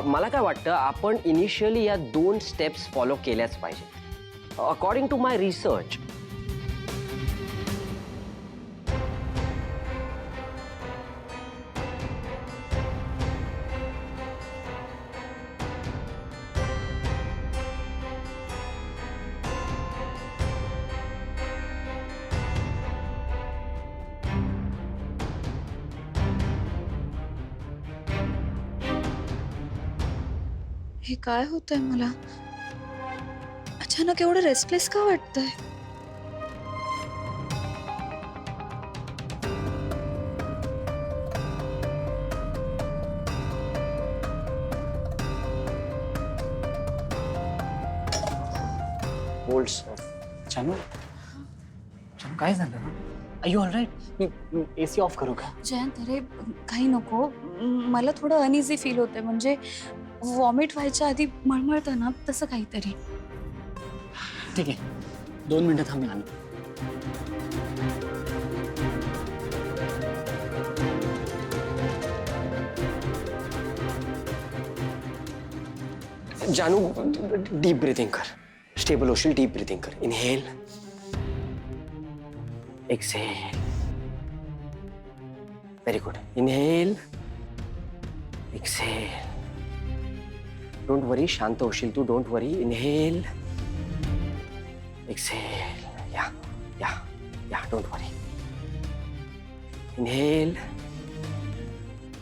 मला काय वाटतं आपण इनिशियली या 2 स्टेप्स फॉलो केल्याच पाहिजे अकॉर्डिंग टू माय रिसर्च. हे काय होतंय मला? अचानक एवढं रेस्टलेस का वाटतंय? होल्ड्स जानू जानू काय झालं? Are you all right? मी एसी ऑफ करू का? जयंत, अरे काही नको. मला थोडं अनइझी फील होतंय. म्हणजे वॉमिट व्हायच्या आधी मळमळतं ना, तसं काहीतरी. ठीक आहे, 2 मिनिटं थांब, मी आलो. जानू डीप ब्रीथिंग कर. स्टेबल होशील. डीप ब्रीथिंग कर. Inhale, exhale. Very good. Inhale, exhale. Don't worry, शांत होशील तू. Don't worry. Inhale, exhale. या डोंट वरी. इनहेल.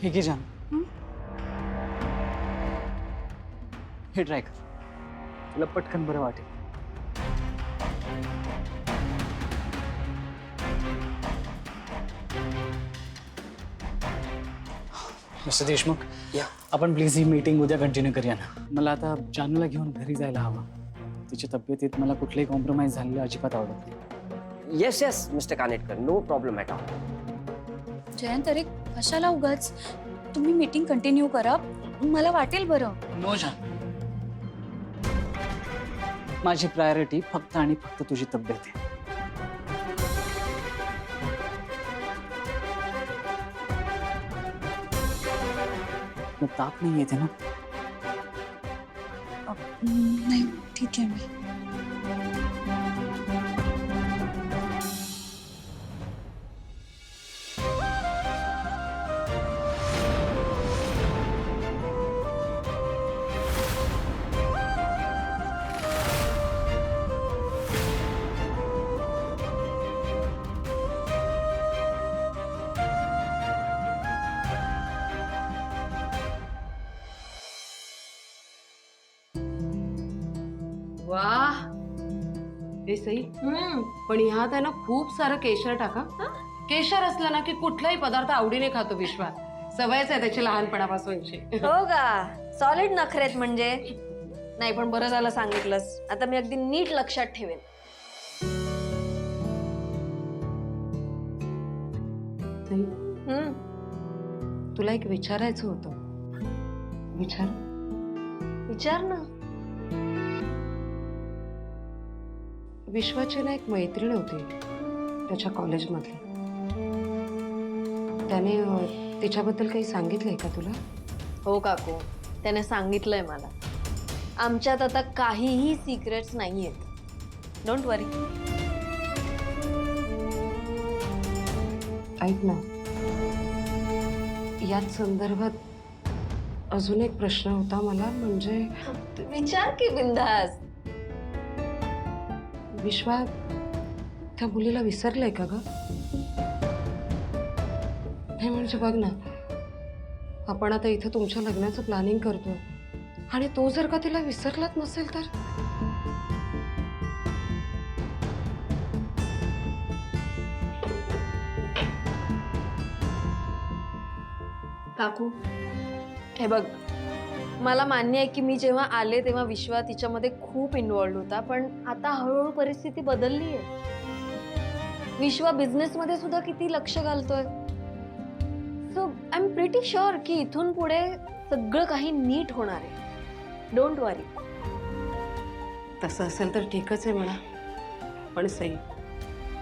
ठीक आहे जानू, हे ट्राय कर, तुला पटकन बरं वाटेल. मिस्टर देशमुख, या. आपण प्लीज ही मीटिंग उद्या कंटिन्यू करूया ना. मला आता जानूला घेऊन घरी जायला हवं. तिच्या तब्येतीत मला कुठलंही कॉम्प्रोमाइज झालेलं अजिबात आवडत नाही. Yes mister Kanetkar, no problem at all. Jayant, अरे कशाला उगाच? तुम्ही मीटिंग कंटिन्यू करा, मला वाटेल बरं. नो जान, माझी प्रायोरिटी फक्त आणि फक्त तुझी तब्येत आहे. मग ताप नाही येते ना? नाही, ठीक आहे. मी वाह, हे सई. पण ह्यात आहे ना खूप सारं केशर टाका. केशर असलं ना की कुठलाही पदार्थ आवडीने खातो विश्वात. सवयच आहे त्याची लहानपणापासूनची. हो का? सॉलिड नखरेत म्हणजे. नाही, पण बरं झालं सांगितलंस. आता मी अगदी नीट लक्षात ठेवेन. सई, तुला एक विचारायचं होतं. विचार. विचार ना. विश्वाची ना एक मैत्रीण होती त्याच्या कॉलेजमधली. त्याने तिच्याबद्दल काही सांगितलंय का तुला? हो काकू, त्याने सांगितलंय मला. आमच्यात आता काहीही सिक्रेट्स नाहीयेत. डोंट वरी. ऐक ना, याच संदर्भात अजून एक प्रश्न होता मला. म्हणजे विचार की बिंदास. विश्वा त्या मुलीला विसरलंय का ग? हे म्हणजे बघ ना, आपण आता इथं तुमच्या लग्नाचं प्लॅनिंग करतोय आणि तो जर का तिला विसरलाच नसेल तर? काकू, हे बघ, मला मान्य आहे की मी जेव्हा आले तेव्हा विश्वा तिच्यामध्ये खूप इन्व्हॉल्व होता. पण आता हळूहळू परिस्थिती बदलली आहे. विश्वा बिझनेसमध्ये सुद्धा किती लक्ष घालतोय. So I am pretty sure की इथून पुढे सगळं काही नीट होणार आहे. डोंट वरी. तसं असेल तर ठीकच आहे म्हणा. पण सई,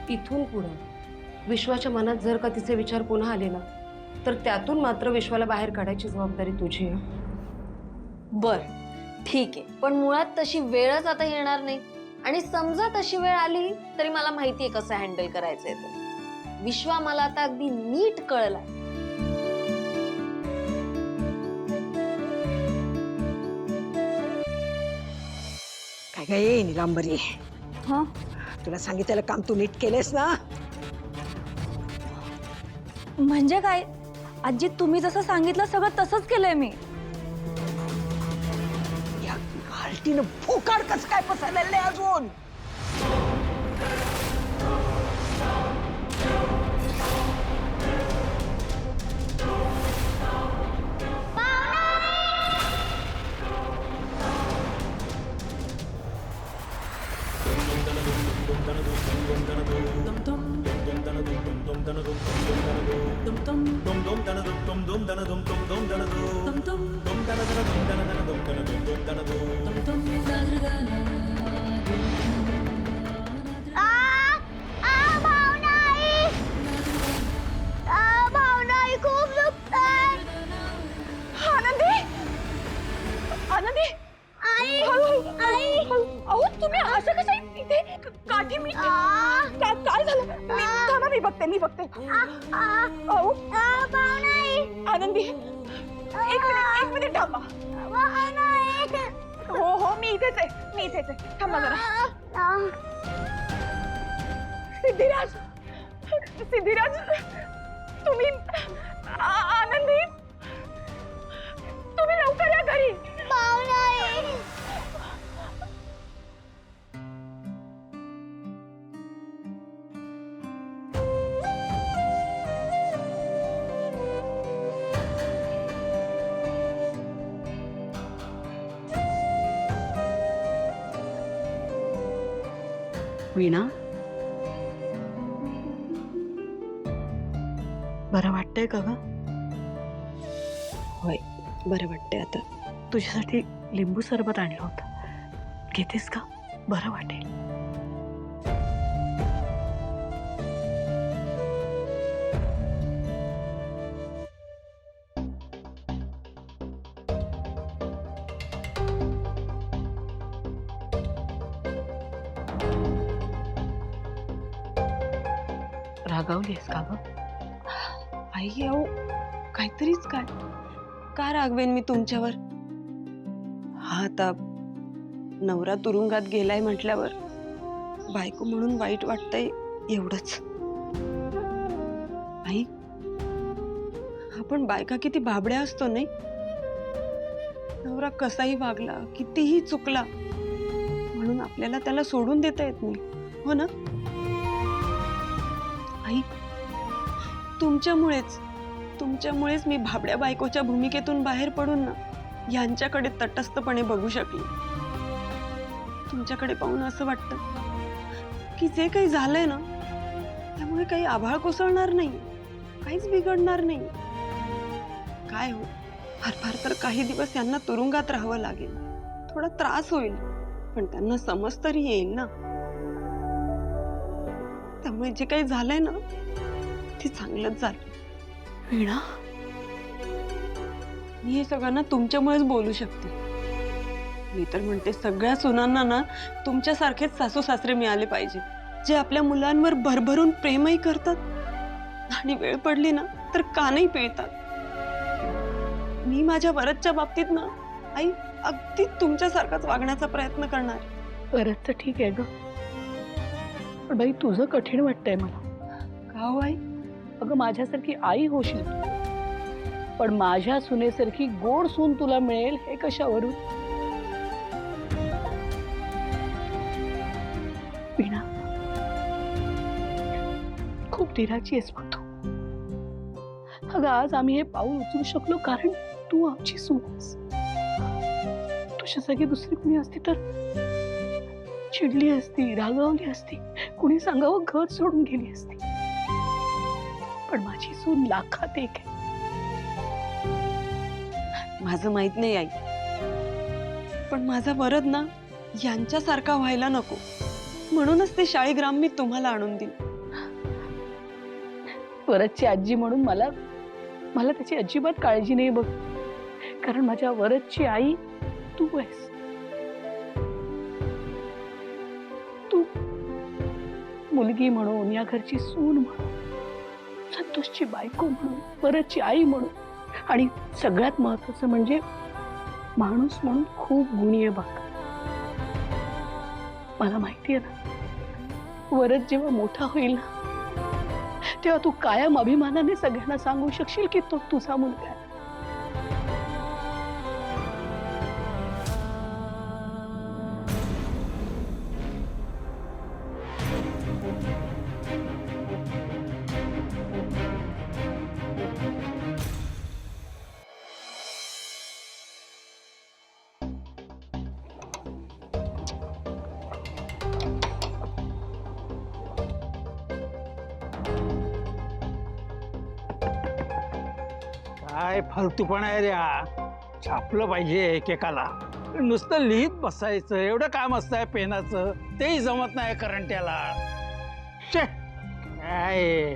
इथून पुढं विश्वाच्या मनात जर का तिचे विचार पुन्हा आले ना, तर त्यातून मात्र विश्वाला बाहेर काढायची जबाबदारी तुझी आहे. बर, ठीक आहे, पण मुळात तशी वेळच आता येणार नाही. आणि समजा तशी वेळ आली तरी मला माहितीये कसं हँडल करायचंय ते. विश्वा मला आता अगदी नीट कळलाय. काय काय ये निलांबरी, हा तुला सांगितलेलं काम तू नीट केलेस ना? म्हणजे काय आजी, तुम्ही जसं सांगितलं सगळं तसंच केलंय मी. या घालटीनं फुकाड कसं काय पसरलेलं आहे अजून? आनंदी, अहो तुम्ही असं कसं इथे? काठी मी काय झालं? थांबा, मी बघते. अहो आनंदी, एक मिनिट थांबा. हो मी इथेच आहे. थांबा जरा. सिद्धिराज तुम्ही आनंदी, तुम्ही लवकर या घरी. वीणा, बरं वाटतंय का ग? होय, बरं वाटतंय आता. तुझ्यासाठी लिंबू सरबत आणलं होतं, घेतेस का? बरं वाटेल. रागावलीस का ग? आई अहो, काहीतरीच काय? का रागवेन मी तुमच्यावर? हा आता नवरा तुरुंगात गेलाय म्हटल्यावर बायको म्हणून वाईट वाटतंय, एवढंच. आई, आपण बायका किती भाबड्या असतो नाही? नवरा कसाही वागला, कितीही चुकला, म्हणून आपल्याला त्याला सोडून देता येत नाही, हो ना? आई, तुमच्यामुळेच मी भाबड्या बायकोच्या भूमिकेतून बाहेर पडून ना यांच्याकडे तटस्थपणे बघू शकले. तुमच्याकडे पाहून असं वाटतं की जे काही झालंय ना त्यामुळे काही आभाळ कोसळणार नाही, काहीच बिघडणार नाही. काय हो, फार तर काही दिवस यांना तुरुंगात राहावं लागेल, थोडा त्रास होईल, पण त्यांना समज तरी येईल ना. त्यामुळे जे काही झालंय ना ते चांगलंच झालं. वीणा, मी हे सगळ्यांना तुमच्यामुळेच बोलू शकते. मी तर म्हणते सगळ्या सुनांना ना तुमच्यासारखेच सासू सासरे मिळाले पाहिजे, जे आपल्या मुलांवर भरभरून प्रेमही करतात आणि वेळ पडली ना तर कानही पिळतात. मी माझ्या वरदच्या बाबतीत ना आई अगदी तुमच्यासारखाच वागण्याचा प्रयत्न करणार. परत तर ठीक आहे ग, पण बाई तुझं कठीण वाटतंय मला. का हो आई? अगं माझ्यासारखी आई होशील, पण माझ्या सुनेसारखी गोड सून तुला मिळेल हे कशावरून? वीणा, खूप धीराची आहेस बघ तू. अगं आज आम्ही हे पाऊल उचलू शकलो कारण तू आमची सून आहेस. तुझ्यासारखी दुसरी कुणी असती तर चिडली असती, रागावली असती, कुणी सांगावं घर सोडून गेली असती. पण माझी सून लाखात एक आहे. माझं माहित नाही आई, पण माझा वरद ना यांच्यासारखा व्हायला नको, म्हणूनच ते शाळीग्राम मी तुम्हाला आणून दिलं. वरदची आजी म्हणून मला त्याची अजिबात काळजी नाही बघ, कारण माझ्या वरदची आई तू आहेस. तू मुलगी म्हणून, या घरची सून म्हणून, संतोषची बायको म्हणून, परतची आई म्हणून, आणि सगळ्यात महत्वाचं म्हणजे माणूस म्हणून खूप गुणी आहे बघ. मला माहिती आहे ना, वरद जेव्हा मोठा होईल ना, तेव्हा तू कायम अभिमानाने सगळ्यांना सांगू शकशील की तो तुझा मुलगा आहे. काय फालतूपणा आहे रे हा. छापलं पाहिजे एकेकाला. नुसतं लिहित बसायचं एवढं काम असतंय पेनाचं, तेही जमत नाही करंट्याला. शे काय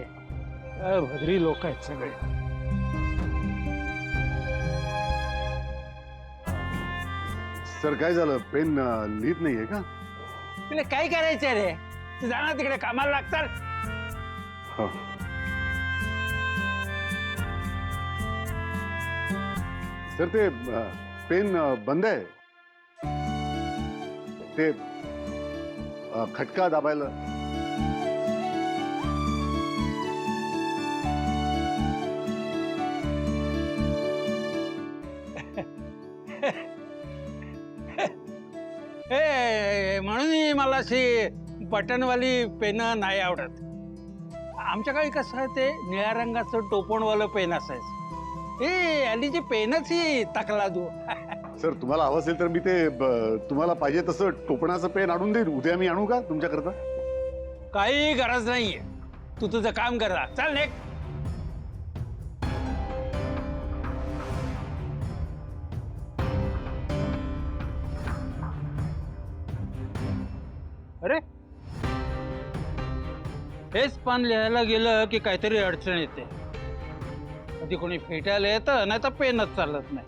भद्री लोक आहेत सगळे. सर काय झालं, पेन लिहित नाहीये का? तुला काय करायचंय रे? तू जाणार तिकडे कामाला लागतात. हो. सर ते पेन बंद आहे. ते खटका दाबायला. म्हणून मला अशी बटनवाली पेन नाही आवडत. आमच्या काळी कसं आहे, ते निळ्या रंगाचं टोपणवालं पेन असायचं. अलीची पेनच ही तकला दू. सर तुम्हाला हवं असेल तर मी ते तुम्हाला पाहिजे तसं टोपणाचं पेन आणून देईन. उद्या मी आणू का तुमच्याकरता? काही गरज नाहीये. तू तुझं काम करा. चल नेक. अरे हेच पान लिहायला गेलं की काहीतरी अडचण येते. कधी कोणी फेटायला येतं, नाही तर पेनच चालत नाही.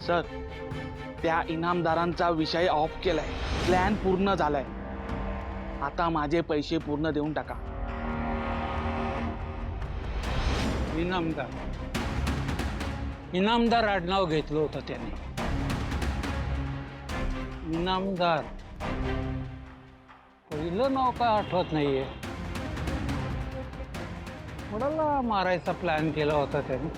सर, त्या इनामदारांचा विषय ऑफ केलाय. प्लॅन पूर्ण झालाय. आता माझे पैसे पूर्ण देऊन टाका. इनामदार आडनाव घेतलं होतं त्याने. इनामदार पहिलं नाव काय आठवत नाहीये. कोणाला मारायचा प्लॅन केला होता त्याने.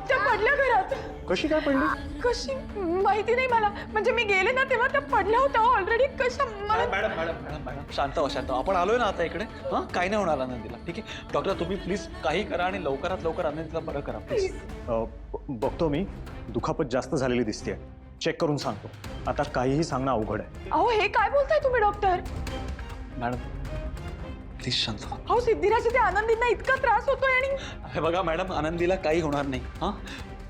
त्या पडल्या घरात. कशी काय पडली? कशी माहिती नाही मला. म्हणजे मी गेले ना तेव्हा त्या पडल्या होत्या ऑलरेडी. कशा? मॅडम शांत हो, शांत हो. आपण आलोय ना आता इकडे. हां, काही नाही होणार आनंदीला. ठीक आहे डॉक्टर, तुम्ही प्लीज काही करा आणि लवकरात लवकर आनंदीला बरं करा प्लीज. बघतो मी. दुखापत जास्त झालेली दिसते. चेक करून सांगतो. आता काहीही सांगणं अवघड आहे. अहो हे काय बोलताय तुम्ही डॉक्टर? मॅडम प्लीज शांत हो. अहो सिद्धिराज, ते आनंदींना इतका त्रास होतोय. आणि हे बघा मॅडम, आनंदीला काही होणार नाही. हां,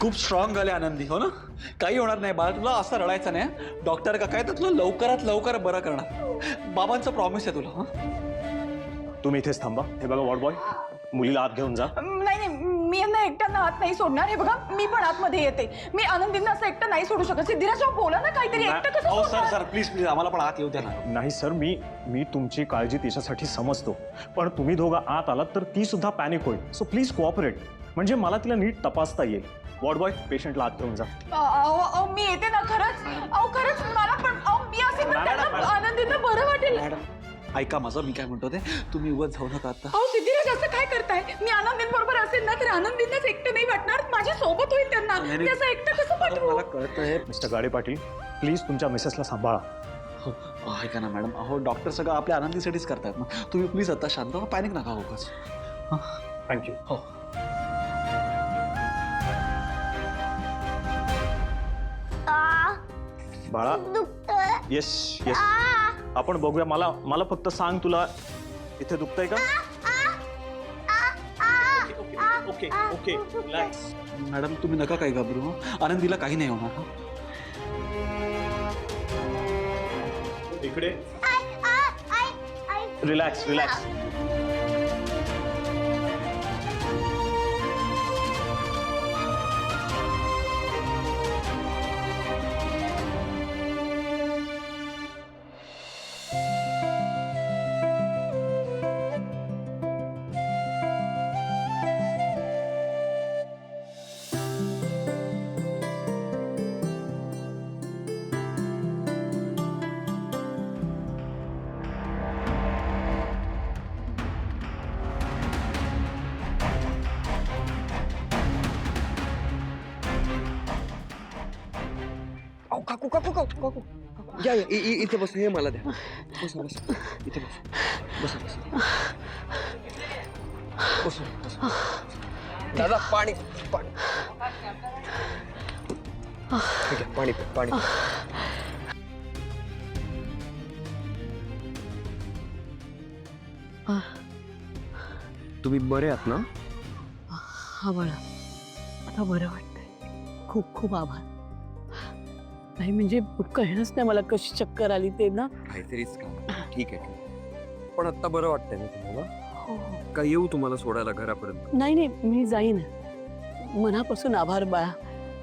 खूप स्ट्रॉंग झाले आनंदी. हो ना, काही होणार नाही. बाळा तुला असं रडायचं नाही. डॉक्टर का काय तर तुला लवकरात लवकर बरं करणार. बाबांचा प्रॉमिस आहे तुला. हां, तुम्ही इथेच थांबा. हे बघा वॉर्ड बॉय, मुलीला आत घेऊन जा. नाही, मी यांना एकट्यांना आत नाही सोडणार. हे बघा, मी पण आतमध्ये येते. मी आनंदींना असं एकटं नाही सोडू शकत. सिद्धिराज बोला ना काहीतरी. एकटं कसं हो सोडणार? सर प्लीज प्लीज आम्हाला पण आत येऊ द्या ना. नाही सर, मी तुमची काळजी तिच्यासाठी समजतो, पण तुम्ही दोघं आत आलात तर ती सुद्धा पॅनिक होईल. सो प्लीज कोऑपरेट, म्हणजे मला तिला नीट तपासता येईल. वॉर्ड बॉय, पेशंटला आत घेऊन जा. अहो मी येते ना. खरंच मला पण मी असेल तर त्यांना आनंदींना बरं वाटेल. मॅडम ऐका माझं, मी काय म्हणतो ते, तुम्ही उगाच जाऊ नका आता. अहो सिद्धिराज, असं काय करताय? मी आनंदींबरोबर असेल ना तर आनंदींनाच एकटं नाही वाटणार. माझी सोबत होईल त्यांना. मी असं एकटं कसं पाठवू? मला कळतंय. मिस्टर गाडे पाटील, प्लीज तुमच्या मिसेसला सांभाळा. हो ऐका ना मॅडम, अहो डॉक्टर सगळं आपल्या आनंदीसाठीच करतायत ना. तुम्ही प्लीज आता शांत व्हा, पॅनिक नका हो उगाच. थँक्यू. हो बाळा, येस येस, आपण बघूया. मला फक्त सांग, तुला इथे दुखतंय का? Okay okay okay okay relax. Madam तुम्ही नका काही घाबरू हं. आनंदीला काही नाही होणार हं. इकडे रिलॅक्स रिलॅक्स. काकू काकू काकू काकू या या, इथे बस. हे मला द्या. बसा बसा इथे बस. बसा बसा बसा बसा. दादा पाणी पाणी. ठीक आहे पाणी प्या, पाणी प्या. तुम्ही बरे आहात ना? हा बाळा, आता बरं वाटतंय. खूप खूप आभार. नाही म्हणजे कळलंच नाही मला कशी चक्कर आली ते ना. काहीतरीच का. ठीक आहे पण आता बरं वाटतंय ना तुम्हाला? हो हो. का येऊ तुम्हाला सोडायला घरापर्यंत? नाही नाही, मी जाईन. मनापासून आभार बाळा.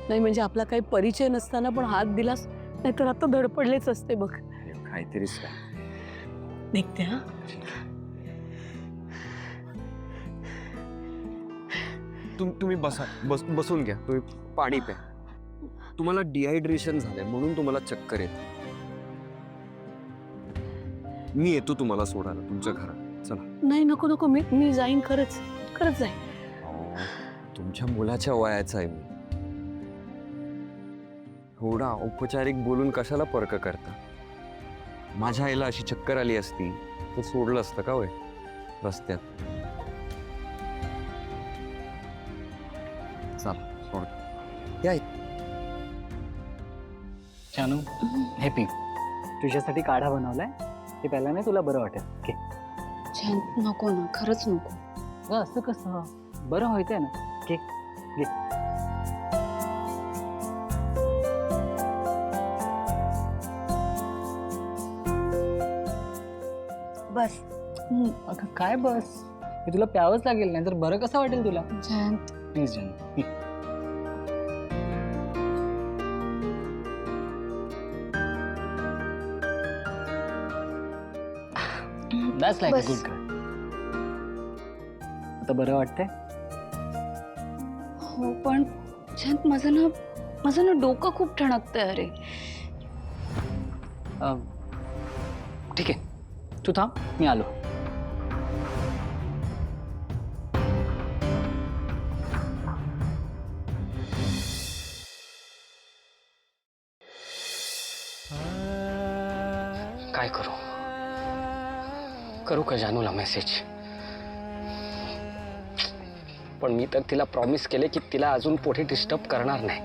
नाही म्हणजे आपला काही परिचय नसताना पण हात दिलास, नाहीतर आता धडपडलेच असते बघ. काहीतरीच काय. निघते हा. तुम्ही बसा. बसून घ्या. तुम्ही पाणी प्या. तुम्हाला डिहायड्रेशन झालंय म्हणून तुम्हाला चक्कर येते. मी येतो तुम्हाला सोडायला तुमच्या घरात. चला. नाही नको नको, मी जाईन. खरंच खरंच जाईन. तुमच्या मुलाच्या वयाचा आहे मी. एवढा औपचारिक बोलून कशाला पर्क करता? माझ्या आईला अशी चक्कर आली असती तर सोडलं असतं का होय रस्त्यात? चला सोड. या. जानू हे पी. तुझ्यासाठी काढा बनवलाय. ते प्यायला नाही तुला बरं वाटेल. घे. छान. नको ना, खरंच नको. अगं, असं कसं बरं व्हायचंय ना. घे घे. बस. अगं काय बस, हे तुला प्यावंच लागेल, नाही तर बरं कसं वाटेल तुला? जयंत, प्लीज जानू. That's like a bus. good girl. आता बरं वाटतंय? हो पण जयंत, माझं ना डोकं खूप ठणकतंय. अरे ठीक आहे, तू थांब, मी आलो. काय करू का जानूला मेसेज? पण मी तर तिला प्रॉमिस केले की तिला अजून पुढे डिस्टर्ब करणार नाही.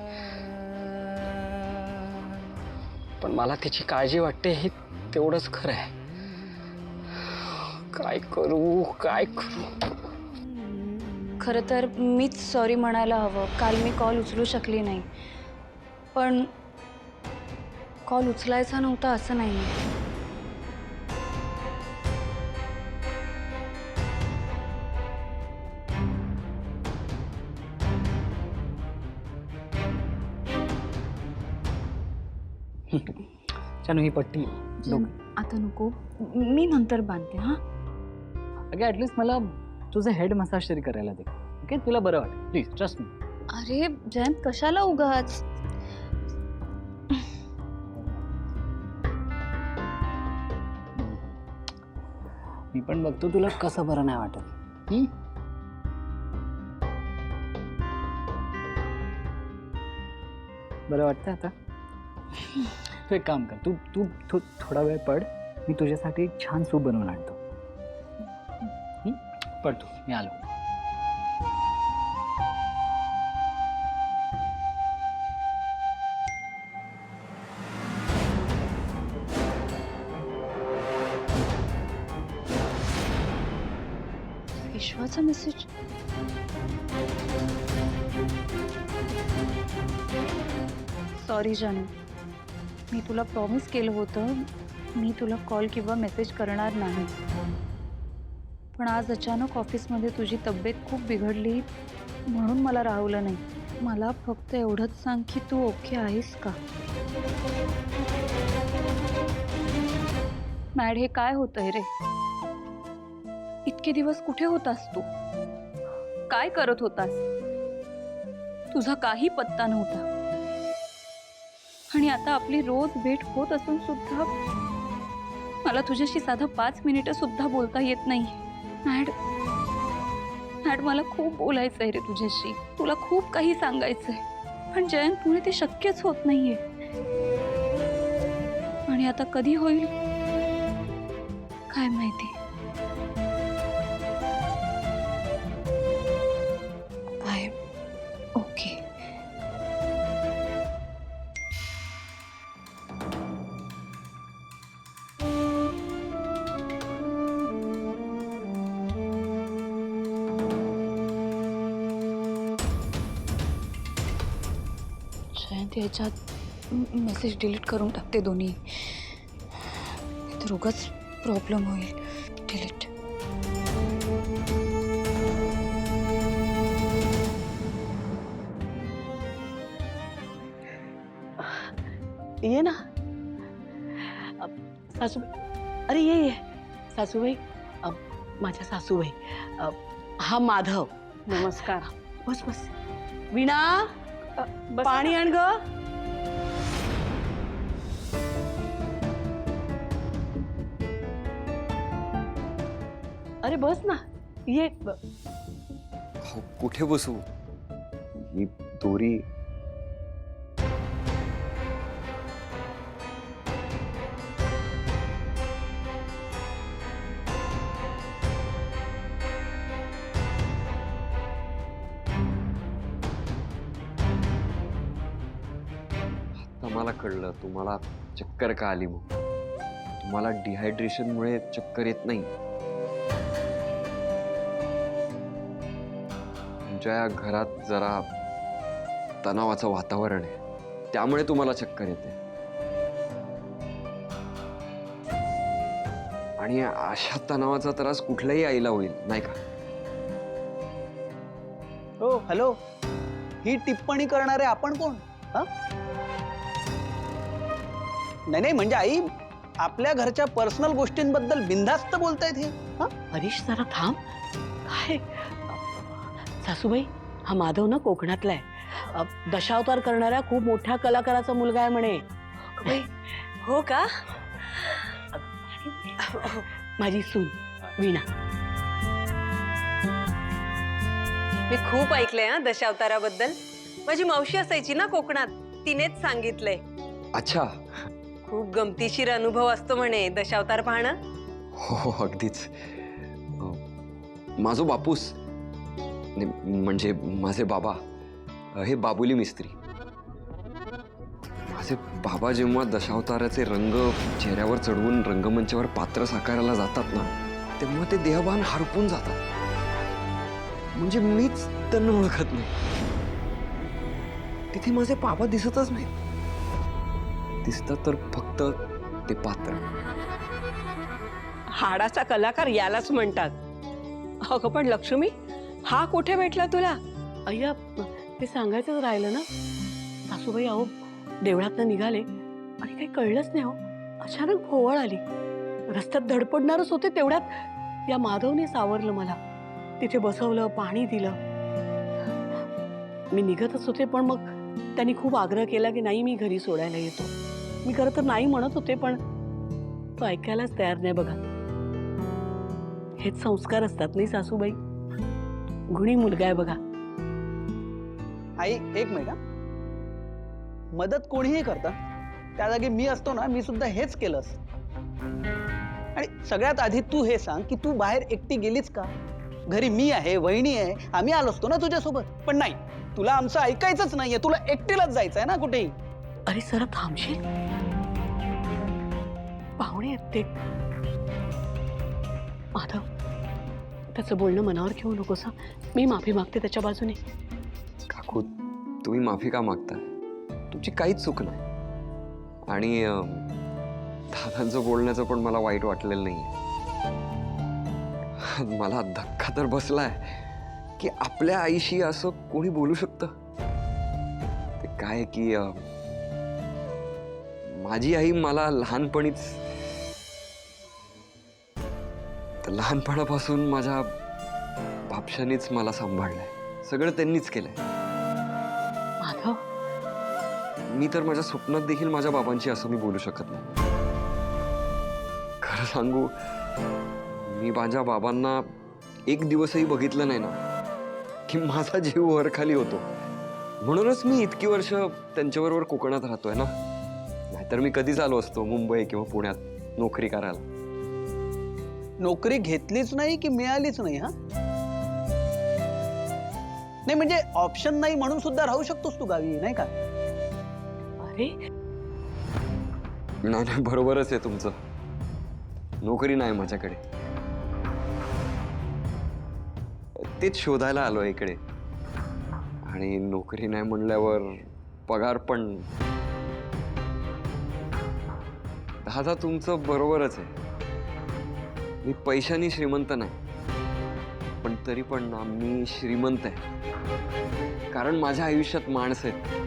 पण मला तिची काळजी वाटते हे तेवढंच खरं आहे. काय करू? खरं तर मीच सॉरी म्हणायला हवं. काल मी कॉल उचलू शकली नाही, पण कॉल उचलायचा नव्हता असं नाही. जानू ही पट्टी आता नको, मी नंतर बांधते. हा अगं ॲटलिस्ट मला तुझं हेड मसाज तरी करायला दे. ओके, तुला बरं वाटेल. Please trust me. अरे जयंत, कशाला उगाच? मी पण बघतो तुला कसं बरं नाही वाटत. बरं वाटतं आता? तू एक काम कर, तू थोडा वेळ पड. मी तुझ्यासाठी छान सूप बनवून आणतो. पड तू, मी आलो. विश्वाचा मेसेज. सॉरी जानू. मी तुला प्रॉमिस केलं होतं मी तुला कॉल किंवा मेसेज करणार नाही. पण आज अचानक ऑफिसमध्ये तुझी तब्येत खूप बिघडली म्हणून मला राहवलं नाही. मला फक्त एवढंच सांग की तू ओके आहेस का? मॅड, हे काय होतंय रे? इतके दिवस कुठे होतास तू? काय करत होतास? तुझा काही पत्ता नव्हता. आणि आता आपली रोज भेट होत असून सुद्धा मला तुझ्याशी साधा 5 मिनिटं सुद्धा बोलता येत नाही. मॅड, मला खूप बोलायचंय रे तुझ्याशी. तुला खूप काही सांगायचंय, पण जयंतमुळे ते शक्यच होत नाहीये. आणि आता कधी होईल काय माहिती. I okay. जयंत याच्यात मेसेज डिलीट करून टाकते दोन्ही. तर उगाच प्रॉब्लेम होईल. डिलीट. ये ना सासू. अरे ये सासूबाई. माझ्या सासूबाई. हा माधव. नमस्कार. बस बस. वीणा, पाणी आण ग. अरे बस ना. ये. अहो, कुठे बसू? ही दोरी. आता मला कळलं तुम्हाला चक्कर का आली. मग तुम्हाला डिहायड्रेशनमुळे चक्कर येत नाही. तुमच्या घरात जरा तणावाचं वातावरण आहे, त्यामुळे तुम्हाला चक्कर येते. आणि अशा तणावाचा त्रास कुठल्याही आईला होईल, नाही का? हो हॅलो, ही टिप्पणी करणारे आपण कोण? हा? नाही म्हणजे आई, आपल्या घरच्या पर्सनल गोष्टींबद्दल बिनधास्त बोलतायत हे. हा? हरीश जरा थांब. काय सासूबाई, हा माधव ना कोकणातला आहे. दशावतार करणाऱ्या खूप मोठ्या कलाकाराचा मुलगा आहे म्हणे. हो का? माझी सून वीणा. मी खूप ऐकलंय दशावताराबद्दल. माझी मावशी असायची ना कोकणात, तिनेच सांगितलंय. अच्छा. खूप गमतीशीर अनुभव असतो म्हणे दशावतार पाहणं. हो अगदीच. माझो बापूस म्हणजे माझे बाबा हे बाबुली मिस्त्री. माझे बाबा जेव्हा दशावताराचे रंग चेहऱ्यावर चढवून रंगमंचावर पात्र साकारायला जातात ना, तेव्हा ते देहभान हरपून जातात. म्हणजे मीच त्यांना ओळखत नाही. तिथे माझे बाबा दिसतच नाही. दिसतात तर फक्त ते पात्र. हाडाचा कलाकार यालाच म्हणतात. अगं पण लक्ष्मी, हा कुठे भेटला तुला? अय्या, ते सांगायचंच राहिलं ना. सासूबाई, अहो देवळातनं निघाले आणि काही कळलंच नाही. हो, अचानक भोवळ आली. रस्त्यात धडपडणारच होते, तेवढ्यात या माधवने सावरलं मला. तिथे बसवलं, पाणी दिलं. मी निघतच होते, पण मग त्यांनी खूप आग्रह केला की नाही, मी घरी सोडायला येतो. मी खरं तर नाही म्हणत होते, पण तो ऐकायलाच तयार नाही. बघा, हेच संस्कार असतात नाही सासूबाई. गुणी मुलगा आहे बघा. आई एक मिनिट. मदत कोणीही करतं, त्या जागी मी असतो ना, मी सुद्धा हेच केलं असतं. आणि सगळ्यात आधी तू हे सांग की तू बाहेर एकटी गेलीच का? घरी मी आहे, वहिनी आहे, आम्ही आलो असतो ना तुझ्यासोबत. पण नाही, तुला आमचं ऐकायचंच नाहीये. तुला एकटीलाच जायचंय ना कुठेही. अरे जरा थांबशील? पाहुणे आहेत ते. माधव, त्याचं बोलणं मनावर घेऊ नकोस. मी माफी मागते त्याच्या बाजूने. काकू, तुम्ही माफी का मागता? तुमची काहीच चूक नाही. आणि दादांचं बोलण्याचं पण मला वाईट वाटलेलं नाही. मला धक्का तर बसलाय की आपल्या आईशी असं कोणी बोलू शकतं. ते काय की माझी आई मला लहानपणापासून माझ्या बापशानेच मला सांभाळलंय. सगळं त्यांनीच केलंय. माधव, मी तर माझ्या स्वप्नात देखील माझ्या बाबांची असं मी बोलू शकत नाही. खरं सांगू, मी माझ्या बाबांना एक दिवसही बघितलं नाही ना की माझा जीव वरखाली होतो. म्हणूनच मी इतकी वर्ष त्यांच्याबरोबर कोकणात राहतोय ना. नाहीतर मी कधीच आलो असतो मुंबई किंवा पुण्यात नोकरी करायला. नोकरी घेतलीच नाही की मिळालीच नाही? हा, नाही म्हणजे ऑप्शन नाही म्हणून सुद्धा राहू शकतोस तू गावी, नाही का? अरे नाही, बरोबरच आहे तुमचं. नोकरी नाही माझ्याकडे. तेच शोधायला आलो इकडे. आणि नोकरी नाही म्हणल्यावर पगार पण. दादा तुमचं बरोबरच आहे. मी पैशाने श्रीमंत नाही, पण तरी पण ना मी श्रीमंत आहे. कारण माझ्या आयुष्यात माणसं आहेत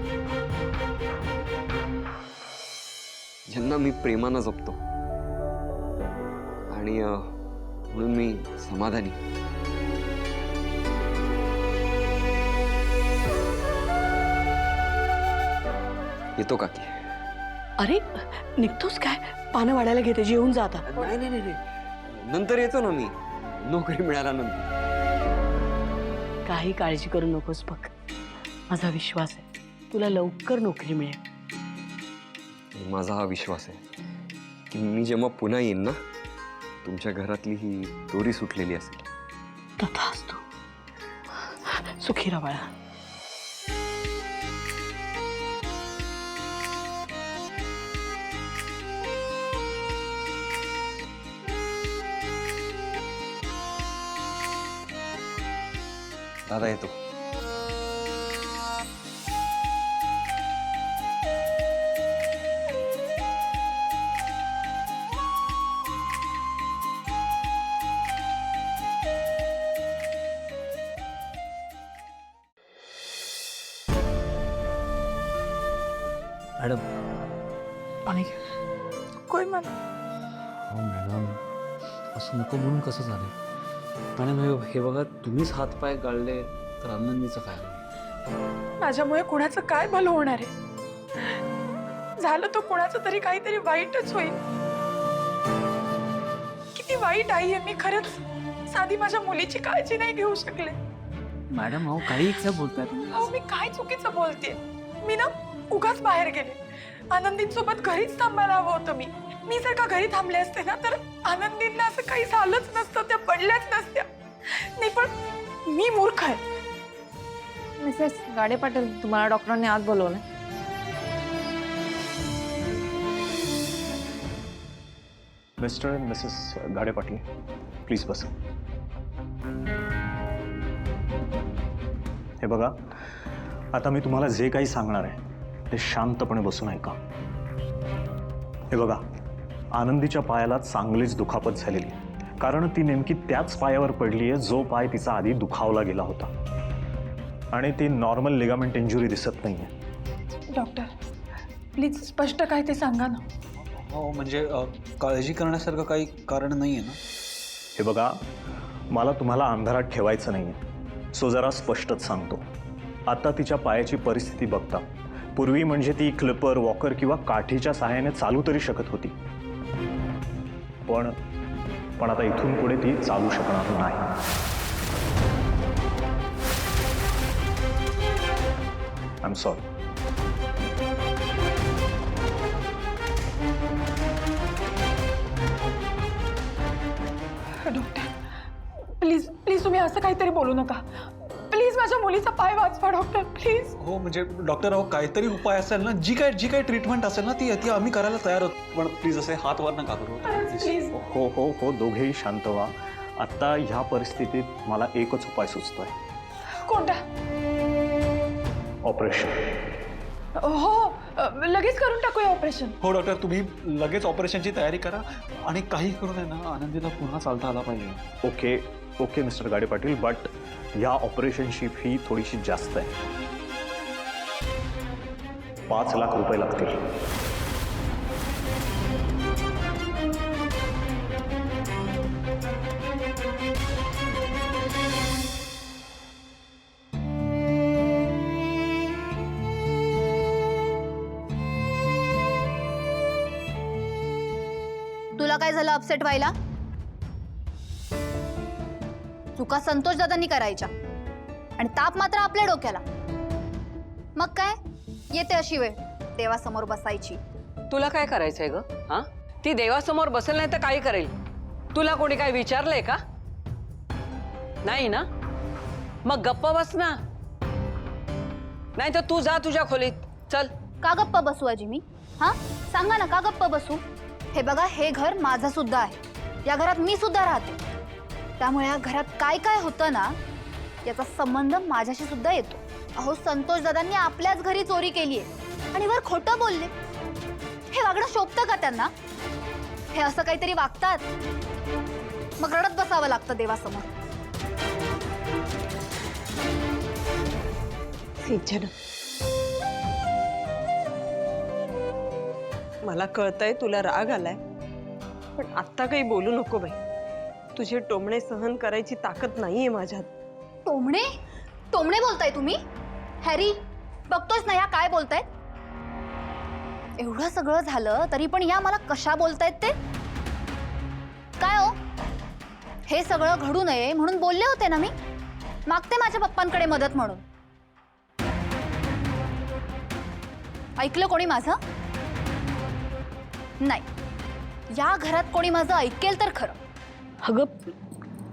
ज्यांना मी प्रेमानं जपतो. आणि म्हणून मी समाधानी. येतो काकी. अरे निघतोस काय? पानं वाढायला घेते, जेवून जा आता. नाही नाही नाही, नंतर येतो ना मी, नोकरी मिळाल्यानंतर. काही काळजी करू नकोस बघ, माझा विश्वास आहे तुला लवकर नोकरी मिळेल. माझा हा विश्वास आहे की मी जेव्हा पुन्हा येईन ना, तुमच्या घरातली ही दोरी सुटलेली असेल. तथास्तु. सुखी राहा बाळा. दादा येतो. मॅडम, पाणी कोण मला? हो मॅडम, असं नको म्हणून कसं झालं? मॅडम हे बघा, तुम्हीच हातपाय गाळले तर आनंदीचं काय होईल? माझ्यामुळे कुणाचं काय भलं होणार आहे? झालं तो कुणाचं तरी काहीतरी वाईटच होईल. किती वाईट आई आहे मी खरंच. साधी माझ्या मुलीची काळजी नाही घेऊ शकले. मॅडम अहो काही काय बोलताय तुम्ही? अहो मी काय चुकीचं बोलतेय? मी ना उगाच बाहेर गेले. आनंदींसोबत घरीच थांबायला हवं होतं मी. मी जर का घरी थांबले असते ना तर आनंदींना असं काही झालंच नसतं, त्या पडल्याच नसत्या. नाही पण मी मूर्ख आहे. मिसेस गाडे पाटील, तुम्हाला डॉक्टरांनी आत बोलवलं. Mister and Mrs Gade Patil, please बसा. हे बघा, आता मी तुम्हाला जे काही सांगणार आहे ते शांतपणे बसून ऐका. हे बघा, आनंदीच्या पायाला चांगलीच दुखापत झालेली, कारण ती नेमकी त्याच पायावर पडली आहे जो पाय तिचा आधी दुखावला गेला होता. आणि ती नॉर्मल लिगामेंट इंजुरी दिसत नाहीये. डॉक्टर प्लीज स्पष्ट काय ते सांगा ना. हो म्हणजे काळजी करण्यासारखं काही कारण नाही आहे ना? हे बघा, मला तुम्हाला अंधारात ठेवायचं नाहीये, सो जरा स्पष्टच सांगतो. आता तिच्या पायाची परिस्थिती बघता, पूर्वी म्हणजे ती क्लिपर, वॉकर किंवा काठीच्या सहाय्याने चालू तरी शकत होती, पण आता इथून पुढे ती चालू शकणार नाही. I am sorry. Doctor please please तुम्ही असं काहीतरी बोलू नका. प्लीज माझ्या मुलीचा पाय वाचवा डॉक्टर, प्लीज. हो म्हणजे डॉक्टर, अहो काहीतरी उपाय असेल ना, जी काही ट्रीटमेंट असेल ना ती आम्ही करायला तयार आहोत, पण प्लीज असे हात वर नका करू. प्लीज. हो हो हो, दोघेही शांत व्हा. आता ह्या परिस्थितीत मला एकच उपाय सुचतोय. कोणता? ऑपरेशन. हो लगेच करून टाकूया ऑपरेशन. हो डॉक्टर, तुम्ही लगेच ऑपरेशनची तयारी करा आणि काही करून आहे ना आनंदीला पुन्हा चालता आला पाहिजे. Okay okay mister Gade Patil, but या ऑपरेशनची फी थोडीशी जास्त आहे. 5 लाख रुपये लागतील. तुला काय झालं अपसेट व्हायला? चुका संतोष दादांनी करायच्या आणि ताप मात्र आपल्या डोक्याला. मग काय येते अशी वेळ देवासमोर बसायची. तुला काय करायचंय ग? हा, ती देवासमोर बसेल नाही तर काय करेल? तुला कोणी काय विचारलंय का? नाही ना, मग गप्प बस ना. नाही तर तू जा तुझ्या खोलीत. चल. का गप्प बसू आजी मी? हा, सांगा ना, का गप्प बसू? हे बघा, हे घर माझं सुद्धा आहे. या घरात मी सुद्धा राहते. त्यामुळे या घरात काय काय होतं ना याचा संबंध माझ्याशी सुद्धा येतो. अहो, संतोष दादांनी आपल्याच घरी चोरी केली आहे आणि वर खोटं बोलले. हे वागणं शोभतं का त्यांना? हे असं काहीतरी वागतात, मग रडत बसावं लागतं देवासमोर. सिंचना, मला कळतंय तुला राग आलाय, पण आत्ता काही बोलू नको बाई. तुझे टोमणे सहन करायची ताकद नाहीये माझ्यात. टोमणे? टोमणे बोलताय तुम्ही? हॅरी, बघतोस ना या काय बोलतायत? एवढं सगळं झालं तरी पण या मला कशा बोलतायत ते? काय हो, हे सगळं घडू नये म्हणून बोलले होते ना मी. मागते माझ्या पप्पांकडे मदत म्हणून. ऐकलं कोणी माझं? नाही. या घरात कोणी माझं ऐकेल तर खरं. अगं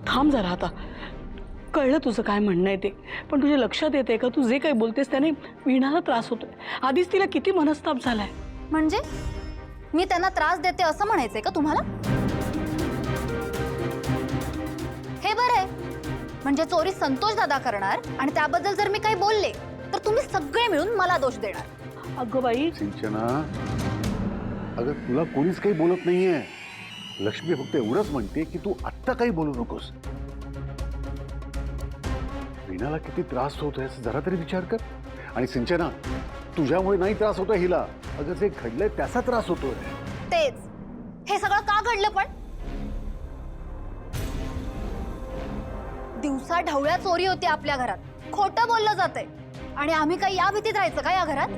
थांब जरा आता. कळलं तुझं काय म्हणणं आहे ते, पण तुझ्या लक्षात येते का तू जे काही बोलतेस त्याने वीणाला त्रास होतोय. आधीच तिला किती मनस्ताप झालाय. म्हणजे मी त्यांना त्रास देते असं म्हणायचंय का तुम्हाला? हे बरं आहे, म्हणजे चोरी संतोष दादा करणार आणि त्याबद्दल जर मी काही बोलले तर तुम्ही सगळे मिळून मला दोष देणार. अगं बाई सिंचना, अगं तुला कोणीच काही बोलत नाहीये. लक्ष्मी फक्त एवढंच म्हणते की तू आत्ता काही बोलू नकोस. वीणाला किती त्रास होतोय जरा तरी विचार कर. आणि सिंचना, तुझ्यामुळे नाही त्रास होतोय हिला, अगं जे घडलंय त्याचा त्रास होतोय. तेच, हे सगळं का घडलं पण? दिवसा ढवळ्या चोरी होती आपल्या घरात, खोटं बोललं जातंय आणि आम्ही काही या भीतीत राहायचं का या घरात?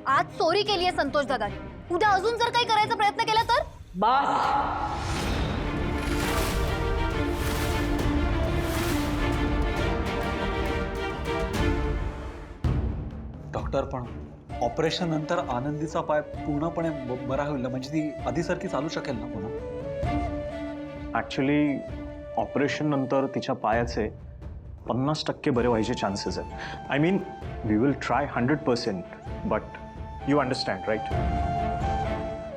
आज चोरी केली आहे संतोष दादांनी, उद्या अजून जर काही करायचा प्रयत्न केला तर? बस. डॉक्टर, पण ऑपरेशन नंतर आनंदीचा पाय पूर्णपणे बरा होईल ना? म्हणजे ती आधीसारखी चालू शकेल ना पुन्हा? ॲक्च्युली ऑपरेशन नंतर तिच्या पायाचे 50% बरे व्हायचे चान्सेस आहेत. I mean we will try 100%, but you understand right?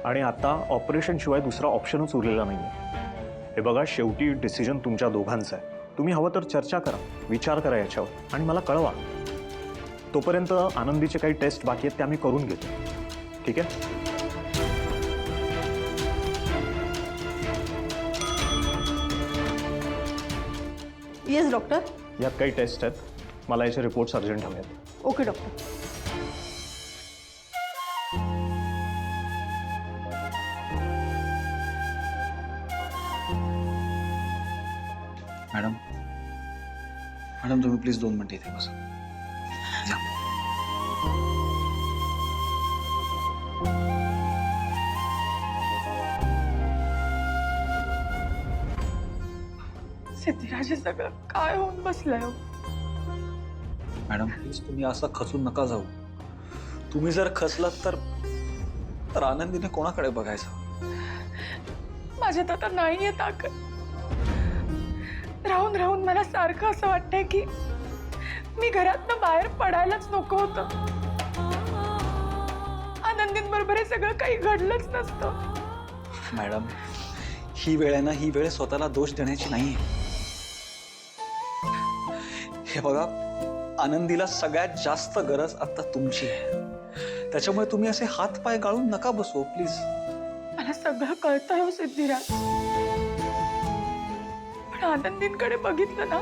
आणि आता ऑपरेशनशिवाय दुसरा ऑप्शनच उरलेला नाही आहे. हे बघा, शेवटी डिसिजन तुमच्या दोघांचा आहे. तुम्ही हवं तर चर्चा करा, विचार करा याच्यावर आणि मला कळवा. तोपर्यंत आनंदीचे काही टेस्ट बाकी आहेत त्या मी करून घेतो. ठीक आहे? Yes doctor. यात काही टेस्ट आहेत, मला याचे रिपोर्ट्स अर्जंट हवे आहेत. Okay doctor. मॅडम, मॅडम तुम्ही प्लीज 2 मिनिटं इथे बसा. सिद्धिराज, सगळं काय होऊन बसलंय? मॅडम प्लीज तुम्ही असं खचून नका जाऊ. तुम्ही जर खचलात तर आनंदीने कोणाकडे बघायचं? माझ्यात आता नाहीये ताकद. राहून राहून मला सारखं असं वाटतंय की मी घरातनं बाहेर पडायलाच नको होतं. आनंदींबरोबर हे सगळं काही घडलंच नसतं. मॅडम, ही वेळ आहे ना, ही वेळ स्वतःला दोष देण्याची नाहीये. हे बघा, आनंदीला सगळ्यात जास्त गरज आता तुमची आहे. त्याच्यामुळे तुम्ही असे हात पाय गाळून नका बसू प्लीज. मला सगळं कळतंय हो सिद्धिराज, पण आनंदींकडे बघितलं ना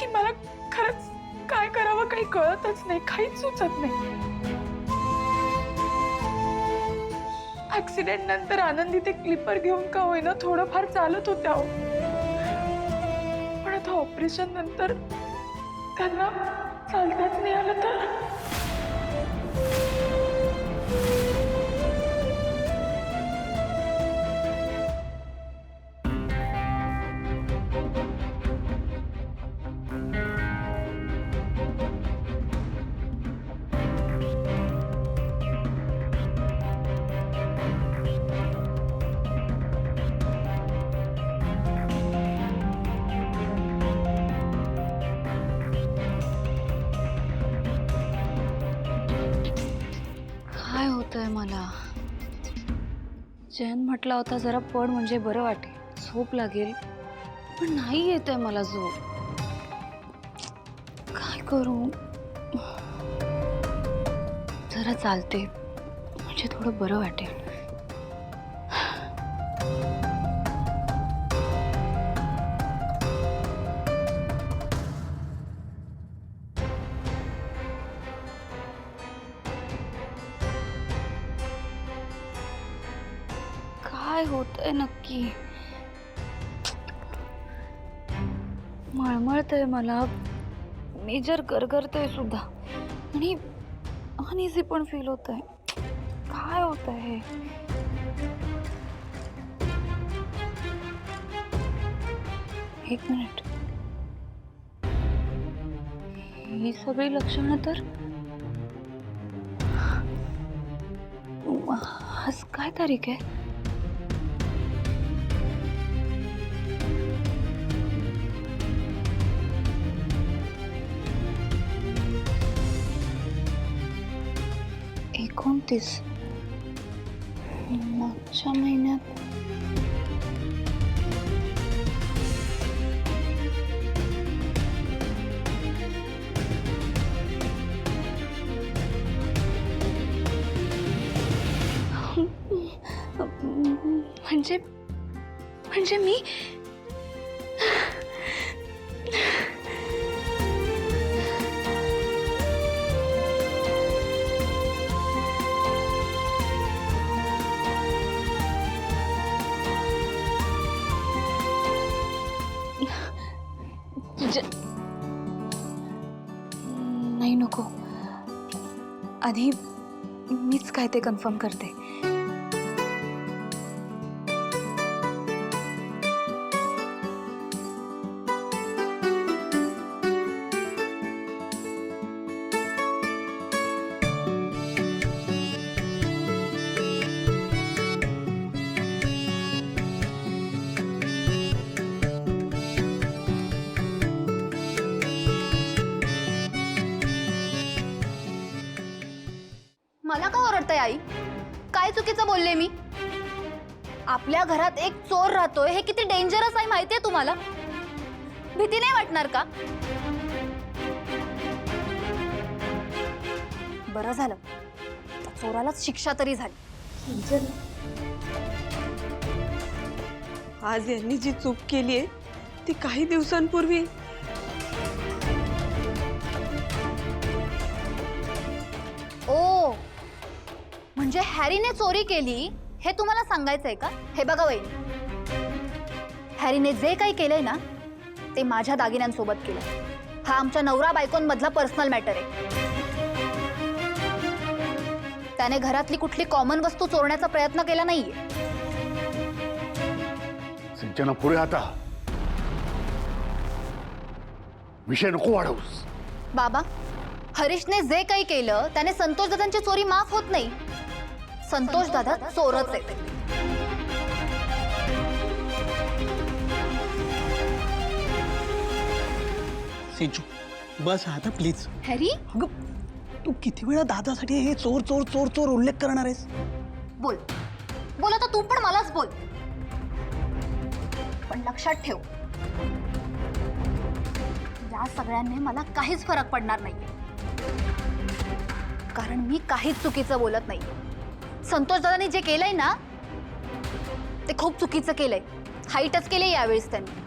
की मला खरंच काय करावं काही कळतच नाही, काहीच सुचत नाही. ऍक्सिडेंट नंतर आनंदी ते क्लिपर घेऊन का होईना थोडंफार चालत होत्या हो, पण आता ऑपरेशन नंतर त्यांना चालताच नाही आलं तर. काय होतंय मला? जयन म्हटला होता जरा पड म्हणजे बरं वाटेल, झोप लागेल, पण नाही येतंय मला झोप. काय करू? जरा चालते म्हणजे थोडं बरं वाटेल. काय होतंय नक्की? मळमळतंय मला, मी जर गरगरतोय सुद्धा आणि अनइझी पण फील होतंय. काय होतंय हे? एक मिनिट, ही सगळी लक्षणं तर आज काय तारीख आहे? एकोणतीस. मागच्या महिन्यात म्हणजे मी नाही, नको. आधी मीच काय ते कन्फर्म करते. मला का ओरडताय आई? काय चुकीचं बोलले मी? आपल्या घरात एक चोर राहतोय हे किती डेंजरस आहे माहितीये तुम्हाला? भीती नाही वाटणार का? बरं झालं त्या चोरालाच शिक्षा तरी झाली. आज यांनी जी चूक केली आहे ती काही दिवसांपूर्वी ओ, म्हणजे हॅरीने चोरी केली हे तुम्हाला सांगायचंय का? हे बघा वहिनी, हॅरीने जे काही केलंय ना ते माझ्या दागिन्यांसोबत केलं. हा आमच्या नवरा बायकोंमधला पर्सनल मॅटर आहे. त्याने घरातली कुठली कॉमन वस्तू चोरण्याचा प्रयत्न केला नाहीये. सिंचना पुढे आता विषय नको वाढवूस. बाबा, हरीशने जे काही केलं त्याने संतोष दादांची चोरी माफ होत नाही. संतोष दादा चोरच आहे. सिंचू बस आता प्लीज. हॅरी, अगं तू किती वेळा दादासाठी हे चोर चोर चोर चोर उल्लेख करणार आहेस? बोल बोल आता तू पण मलाच बोल, पण लक्षात ठेव या सगळ्यांनी मला काहीच फरक पडणार नाही, कारण मी काहीच चुकीचं बोलत नाही. संतोष दादांनी जे केलंय ना ते खूप चुकीचं केलंय. हाईटच केले यावेळेस त्यांनी.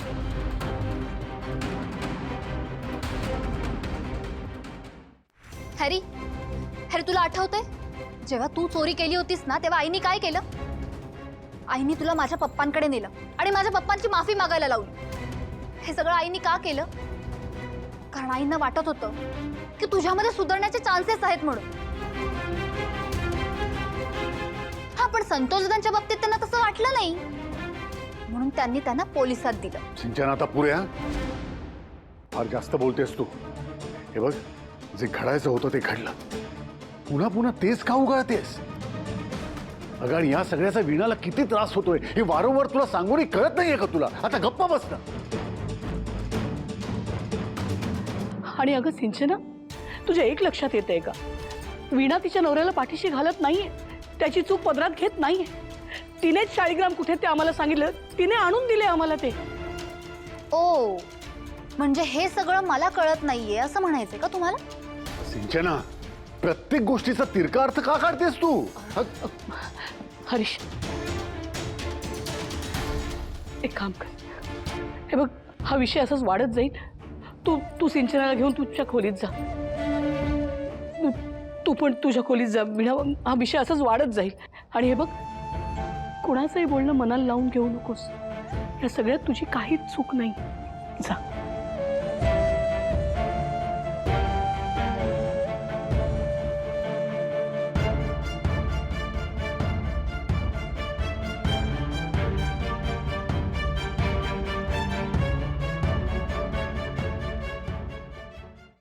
हॅरी, तुला आठवतंय जेव्हा तू चोरी केली होतीस ना तेव्हा आईनी काय केलं? आईनी तुला माझ्या पप्पांकडे नेलं आणि माझ्या पप्पांची माफी मागायला लावली. हे सगळं आईनी का केलं? कारण आईंना वाटत होतं की तुझ्यामध्ये सुधारण्याचे चान्सेस आहेत म्हणून. हा, पण संतोष दादांच्या बाबतीत त्यांना तसं वाटलं नाही, म्हणून त्यांनी त्यांना पोलिसात दिलं. सिंचन आता पुऱ्या फार जास्त बोलतेस तू. हे बघ, जे घडायचं होतं ते घडलं. पुन्हा पुन्हा तेच का उगाळतेस? अगं, आणि या सगळ्याचा वीणाला किती त्रास होतोय हे वारंवार तुला सांगूनही कळत नाहीये का तुला? आता गप्पा बस ना. आणि अगं सिंचना, तुझ्या एक लक्षात येतंय का? वीणा तिच्या नवऱ्याला पाठीशी घालत नाहीये, त्याची चूक पदरात घेत नाहीये. तिनेच शाळीग्राम कुठे ते आम्हाला सांगितलं, तिने आणून दिले आम्हाला ते. ओ, म्हणजे हे सगळं मला कळत नाहीये असं म्हणायचंय का तुम्हाला? सिंचना, प्रत्येक गोष्टीचा तिरका अर्थ का काढतेस तू? हरीश, एक काम कर. हे बघ, हा विषय असाच वाढत जाईल. तू सिंचनाला घेऊन तुझ्या खोलीत जा. तू पण तुझ्या खोलीत जा. वीणा, हा विषय असाच वाढत जाईल. आणि हे बघ, कुणाचंही बोलणं मनाला लावून घेऊ नकोस. या सगळ्यात तुझी काहीच चूक नाही. जा.